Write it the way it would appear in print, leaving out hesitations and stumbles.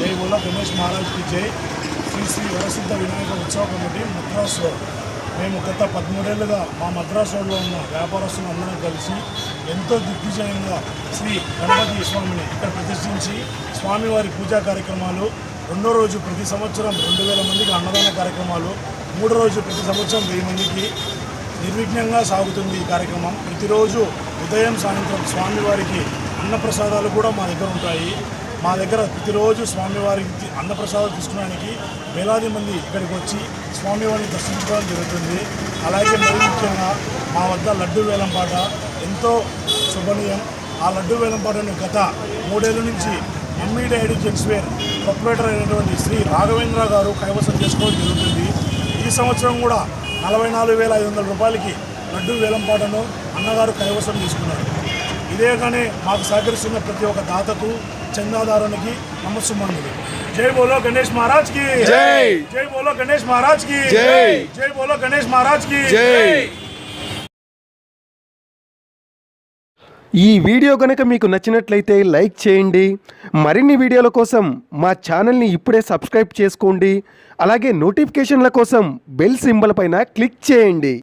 జై బోలో గణేష్ మహారాజ్కి జై. శ్రీ శ్రీ వరసిద్ధ వినాయక ఉత్సవ కమిటీ మద్రాసు మేము గత 13 ఏళ్ళుగా మా మద్రాసు రోడ్లో ఉన్న వ్యాపారస్తులు అందరం కలిసి ఎంతో దిగ్విజయంగా శ్రీ గణపతి స్వామిని ఇక్కడ ప్రతిష్ఠించి స్వామివారి పూజా కార్యక్రమాలు, రెండో రోజు ప్రతి సంవత్సరం 2000 మందికి అన్నదాన కార్యక్రమాలు, మూడో రోజు ప్రతి సంవత్సరం 1000 మందికి నిర్విఘ్నంగా సాగుతుంది ఈ కార్యక్రమం. ప్రతిరోజు ఉదయం సాయంత్రం స్వామివారికి అన్నప్రసాదాలు కూడా మా దగ్గర ఉంటాయి. మా దగ్గర ప్రతిరోజు స్వామివారికి అన్నప్రసాదాలు తీసుకోవడానికి వేలాది మంది ఇక్కడికి వచ్చి స్వామివారిని దర్శించుకోవడం జరుగుతుంది. అలాగే మరి ముఖ్యంగా మా వద్ద లడ్డు వేలంపాట ఎంతో శుభనీయం. ఆ లడ్డు వేలంపాటను గత 3 ఏళ్ళ నుంచి మమ్మీ డాడీ జెంట్స్వేర్ ప్రొపరేటర్ అయినటువంటి శ్రీ రాఘవేంద్ర గారు కైవసం చేసుకోవడం జరుగుతుంది. ఈ సంవత్సరం కూడా 44,500 రూపాయలకి లడ్డు వేలంపాటను అన్నగారు కైవసం తీసుకున్నారు. ఇదేగానే మాకు సహకరిస్తున్న ప్రతి ఒక్క దాతకు, చందాదారునికి నమస్సుమాంజలి. జై బోలో గణేష్ మహారాజ్ కి జై. జై బోలో గణేష్ మహారాజ్ కి జై. జై బోలో గణేష్ మహారాజ్ కి జై. ఈ వీడియో కనుక మీకు నచ్చినట్లయితే లైక్ చేయండి. మరిన్ని వీడియోల కోసం మా ఛానల్ని ఇప్పుడే సబ్స్క్రైబ్ చేసుకోండి. అలాగే నోటిఫికేషన్ల కోసం బెల్ సింబల్ పైన క్లిక్ చేయండి.